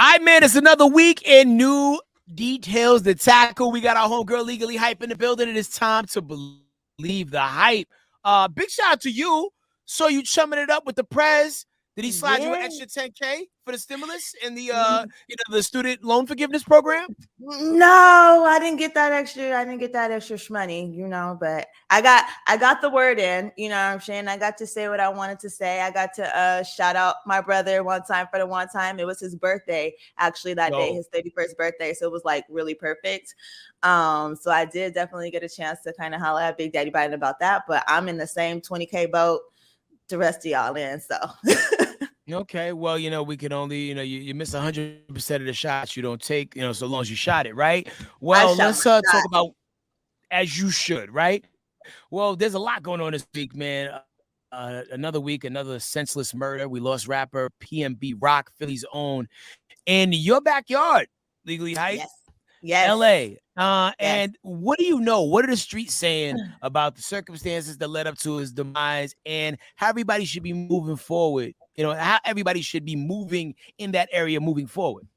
All right, man, it's another week and new details to tackle. We got our homegirl Legally Hype in the building. It is time to believe the hype. Big shout out to you. Saw you chumming it up with the Prez. Did he slide you an Yeah. extra 10K for the stimulus and the the student loan forgiveness program? No, I didn't get that extra. I didn't get that extra shmoney, but I got the word in, what I'm saying? I got to say what I wanted to say. I got to shout out my brother one time for the one time. It was his birthday, actually, that day, his 31st birthday. So it was like really perfect. So I did definitely get a chance to kind of holler at Big Daddy Biden about that. But I'm in the same 20K boat the rest of y'all in. So Okay, well, we can only, you miss 100% of the shots you don't take, so long as you shot it, right? I Well, shot let's my talk shot. about as you should, right? Well, there's a lot going on this week, man. Another week, another senseless murder. We lost rapper PnB Rock, Philly's own, in your backyard, Legally Hype, Yes. Yes. LA. Yes. And what do you know? What are the streets saying about the circumstances that led up to his demise and how everybody should be moving forward? How everybody should be moving in that area moving forward.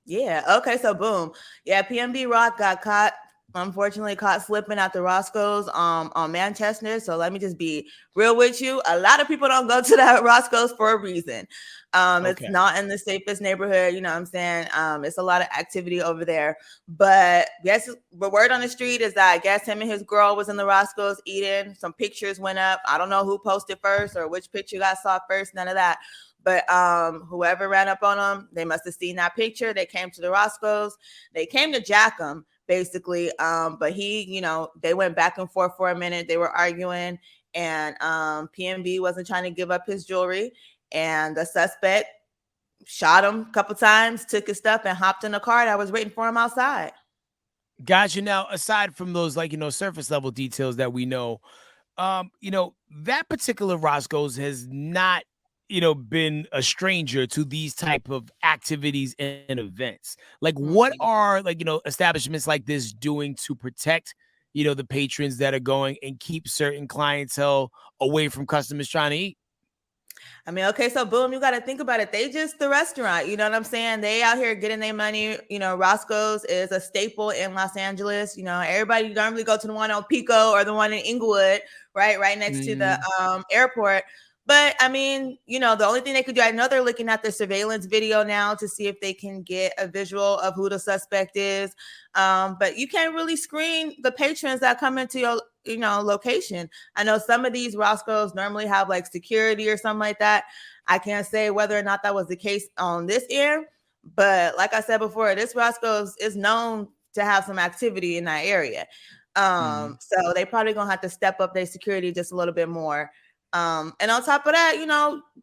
Yeah. Okay. So boom. Yeah. PnB Rock got caught. Unfortunately, caught slipping at the Roscoe's on Manchester. So let me just be real with you. A lot of people don't go to that Roscoe's for a reason. It's Okay. not in the safest neighborhood. You know what I'm saying? It's a lot of activity over there. But yes, the word on the street is that I guess him and his girl was in the Roscoe's eating. Some pictures went up. I don't know who posted first or which picture got saw first. None of that. But whoever ran up on them, they must have seen that picture. They came to the Roscoe's. They came to jack him, basically. But they went back and forth for a minute. They were arguing, and PnB wasn't trying to give up his jewelry. And the suspect shot him a couple times, took his stuff, and hopped in the car that was waiting for him outside. Gotcha. Now, aside from those, surface level details that we know, that particular Roscoe's has not been a stranger to these type of activities and events. Like, what are establishments like this doing to protect the patrons that are going and keep certain clientele away from customers trying to eat? I mean, okay, so boom, you got to think about it. They just the restaurant, you know what I'm saying? They out here getting their money. Roscoe's is a staple in Los Angeles. Everybody normally go to the one on Pico or the one in Inglewood, right next to the airport. But I mean, the only thing they could do, I know they're looking at the surveillance video now to see if they can get a visual of who the suspect is. But you can't really screen the patrons that come into your location. I know some of these Roscoe's normally have like security or something like that. I can't say whether or not that was the case on this end, but like I said before, this Roscoe's is known to have some activity in that area. So they probably gonna have to step up their security just a little bit more. And on top of that,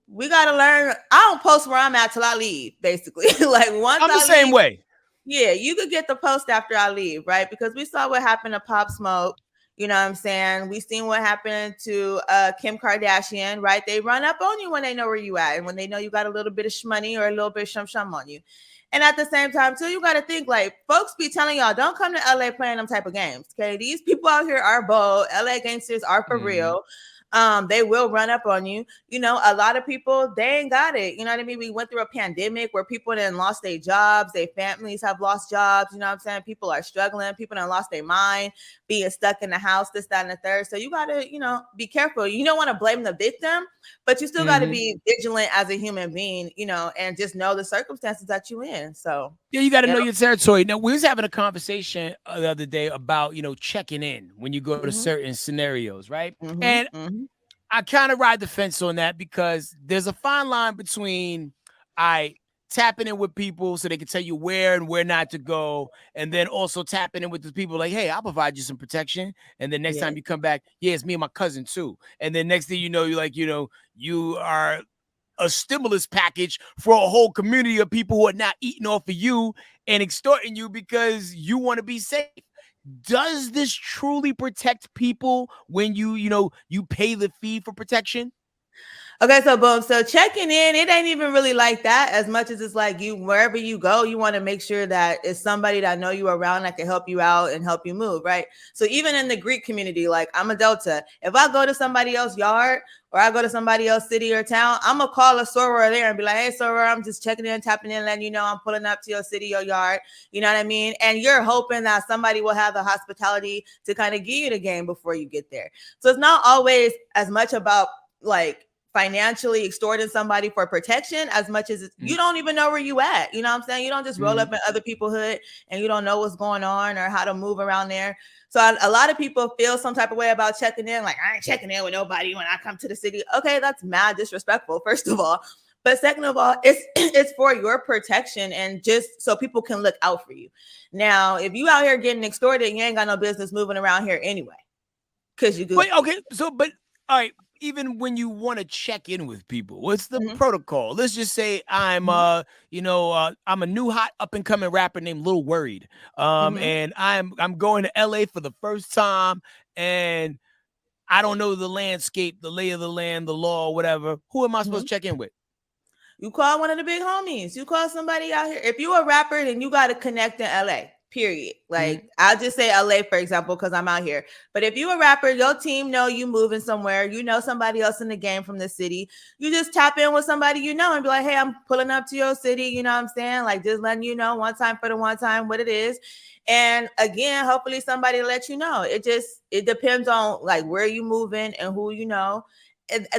we gotta learn. I don't post where I'm at till I leave, basically. Like once I'm the I same leave, way. yeah, you could get the post after I leave, right? Because we saw what happened to Pop Smoke. You know what I'm saying? We seen what happened to Kim Kardashian, right? They run up on you when they know where you at and when they know you got a little bit of shmoney or a little bit of shum on you. And at the same time, too, you got to think like folks be telling y'all, don't come to LA playing them type of games. Okay. These people out here are bold. LA gangsters are for real. They will run up on you. A lot of people, they ain't got it. You know what I mean? We went through a pandemic where people then lost their jobs, their families have lost jobs. You know what I'm saying? People are struggling. People done lost their mind, being stuck in the house, this, that, and the third. So you got to, be careful. You don't want to blame the victim, but you still got to be vigilant as a human being, and just know the circumstances that you in. So yeah, you got to know your territory. Now, we was having a conversation the other day about, checking in when you go to certain scenarios, right? And I kind of ride the fence on that because there's a fine line between tapping in with people so they can tell you where and where not to go, and then also tapping in with the people like, hey, I'll provide you some protection. And then next time you come back, yeah, it's me and my cousin too. And then next thing you know, you are a stimulus package for a whole community of people who are not eating off of you and extorting you because you want to be safe. Does this truly protect people when you pay the fee for protection? Okay, so boom. So checking in, it ain't even really like that as much as it's like you wherever you go, you want to make sure that it's somebody that know you around that can help you out and help you move, right? So even in the Greek community, like I'm a Delta. If I go to somebody else's yard or I go to somebody else's city or town, I'm gonna call a soror there and be like, hey soror, I'm just checking in, tapping in, letting you know I'm pulling up to your city, your yard. You know what I mean? And you're hoping that somebody will have the hospitality to kind of give you the game before you get there. So it's not always as much about like financially extorting somebody for protection as much as you don't even know where you at. You know what I'm saying? You don't just roll up in other people's hood and you don't know what's going on or how to move around there. So a lot of people feel some type of way about checking in, like I ain't checking in with nobody when I come to the city. Okay, that's mad disrespectful, first of all. But second of all, it's for your protection and just so people can look out for you. Now, if you out here getting extorted, you ain't got no business moving around here anyway. Cause you good. Wait, okay. So, but all right, even when you want to check in with people, what's the protocol? Let's just say I'm I'm a new hot up and coming rapper named Lil Worried. And I'm going to LA for the first time and I don't know the landscape, the lay of the land, the law, whatever. Who am I supposed to check in with? You call one of the big homies. You call somebody out here. If you're a rapper, then you got to connect in LA. Period. Like I'll just say LA, for example, because I'm out here. But if you a rapper, your team know you moving somewhere, you know somebody else in the game from the city, you just tap in with somebody you know and be like, hey, I'm pulling up to your city. You know what I'm saying? Like just letting you know one time for the one time what it is. And again, hopefully somebody let you know. It depends on like where you moving and who you know.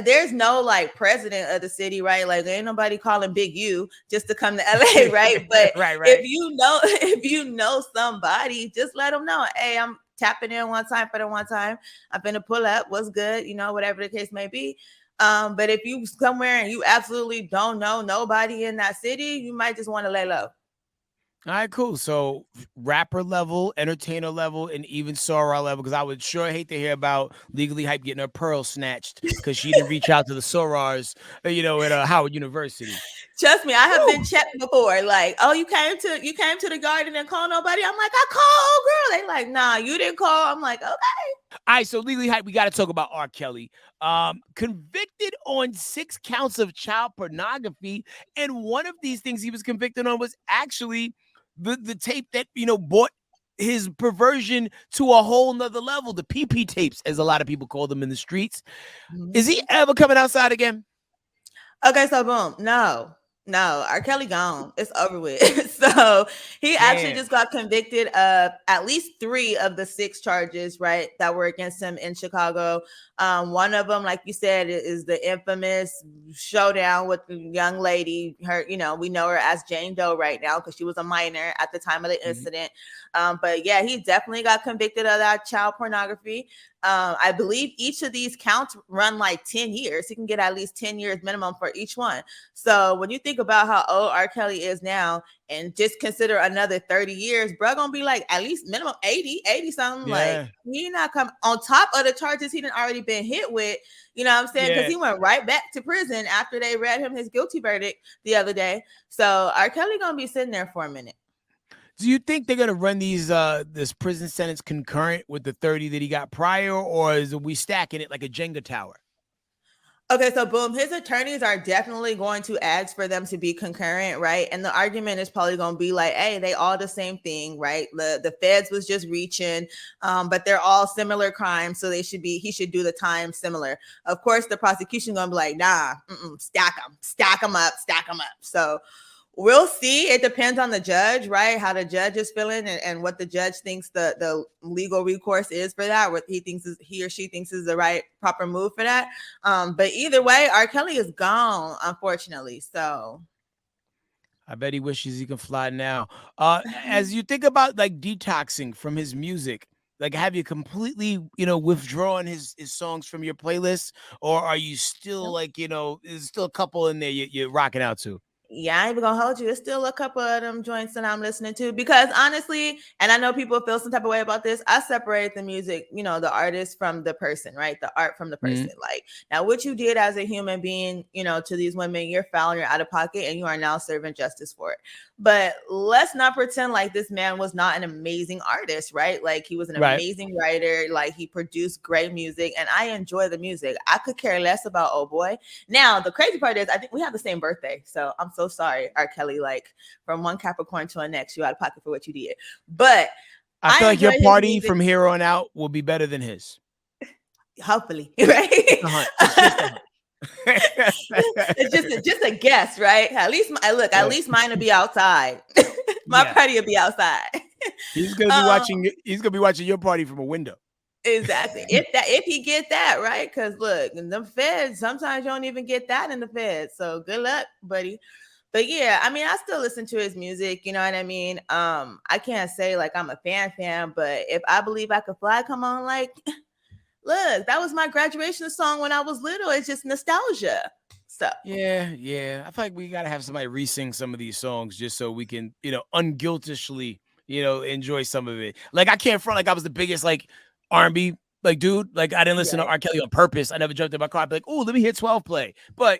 There's no like president of the city, right? Like ain't nobody calling Big U just to come to LA, right? But right. if you know somebody, just let them know. Hey, I'm tapping in one time for the one time. I'm gonna pull up. What's good? You know, whatever the case may be. But if you somewhere and you absolutely don't know nobody in that city, you might just want to lay low. All right, cool. So rapper level, entertainer level, and even Sora level, because I would sure hate to hear about Legally Hype getting her pearl snatched because she didn't reach out to the Sorors, at Howard University. Trust me, I have been checked before. Like, oh, you came to the garden and called nobody. I'm like, I called, girl. They like, nah, you didn't call. I'm like, okay. All right, so Legally Hype, we got to talk about R.Kelly. Convicted on 6 counts of child pornography, and one of these things he was convicted on was actually the tape that brought his perversion to a whole nother level, the PP tapes, as a lot of people call them in the streets. Is he ever coming outside again? Okay, so boom. No, R.Kelly gone. It's over with. So he actually just got convicted of at least 3 of the 6 charges, right, that were against him in Chicago. One of them, like you said, is the infamous showdown with the young lady. Her, we know her as Jane Doe right now because she was a minor at the time of the incident. But yeah, he definitely got convicted of that child pornography. I believe each of these counts run like 10 years. He can get at least 10 years minimum for each one. So when you think about how old R. Kelly is now and just consider another 30 years, bro, gonna be like at least minimum 80 something. Yeah. Like he not come on top of the charges he done already been hit with, you know what I'm saying? Because he went right back to prison after they read him his guilty verdict the other day. So R. Kelly gonna be sitting there for a minute. Do you think they're gonna run this prison sentence concurrent with the 30 that he got prior, or is we stacking it like a Jenga tower? Okay, so boom, his attorneys are definitely going to ask for them to be concurrent, right? And the argument is probably going to be like, hey, they all the same thing, right? The feds was just reaching, but they're all similar crimes, so he should do the time similar. Of course, the prosecution going to be like, nah, stack them up. So we'll see. It depends on the judge, right? How the judge is feeling and what the judge thinks the legal recourse is for that, what he or she thinks is the right proper move for that. But either way, R. Kelly is gone, unfortunately. So I bet he wishes he could fly now. As you think about like detoxing from his music, like have you completely, withdrawn his songs from your playlist, or are you still like, there's still a couple in there you're rocking out to? Yeah, I ain't even gonna hold you. There's still a couple of them joints that I'm listening to because honestly, and I know people feel some type of way about this, I separate the music, the artist from the person, right? The art from the person. Like, now what you did as a human being, to these women, you're foul, you're out of pocket, and you are now serving justice for it. But let's not pretend like this man was not an amazing artist, right? Like, he was an amazing writer, like he produced great music, and I enjoy the music. I could care less about Oh Boy. Now, the crazy part is I think we have the same birthday. So I'm so sorry, R.Kelly, like from one Capricorn to the next, you out of pocket for what you did. But I feel like your party from here on out will be better than his. Hopefully, right? It's just a guess, right? At least at least mine will be outside. My party will be outside. He's gonna be watching. He's gonna be watching your party from a window. Exactly. If he get that, right? Because look, in the feds, sometimes you don't even get that in the feds. So good luck, buddy. But yeah, I mean, I still listen to his music, you know what I mean? I can't say like I'm a fan, but if I Believe I Could Fly come on, like, look, that was my graduation song when I was little. It's just nostalgia. So yeah. I feel like we gotta have somebody re-sing some of these songs just so we can, unguiltishly, enjoy some of it. Like, I can't front like I was the biggest like R&B like dude. Like, I didn't listen to R.Kelly on purpose. I never jumped in my car. I'd be like, oh, let me hit 12 play. But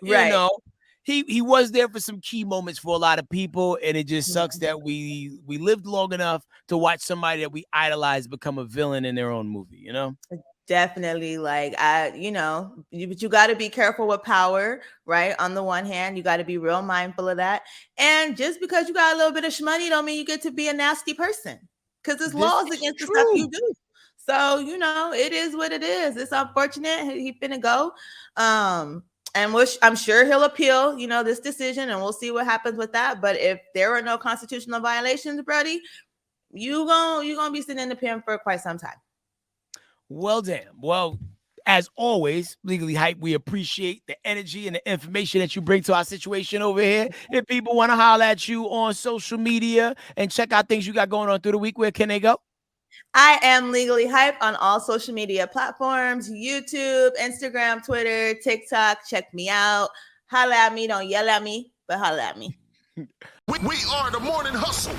he was there for some key moments for a lot of people, and it just sucks that we lived long enough to watch somebody that we idolize become a villain in their own movie. Definitely, like but you got to be careful with power, right? On the one hand, you got to be real mindful of that, and just because you got a little bit of shmoney don't mean you get to be a nasty person, because there's laws against the stuff you do. So it is what it is. It's unfortunate he finna go, and I'm sure he'll appeal, this decision, and we'll see what happens with that. But if there are no constitutional violations, Brody, you gonna be sitting in the pen for quite some time. Well, damn. Well, as always, Legally Hype, we appreciate the energy and the information that you bring to our situation over here. If people want to holler at you on social media and check out things you got going on through the week, where can they go? I am Legally Hype on all social media platforms, YouTube, Instagram, Twitter, TikTok. Check me out. Holla at me. Don't yell at me, but holla at me. We are the Morning Hustle.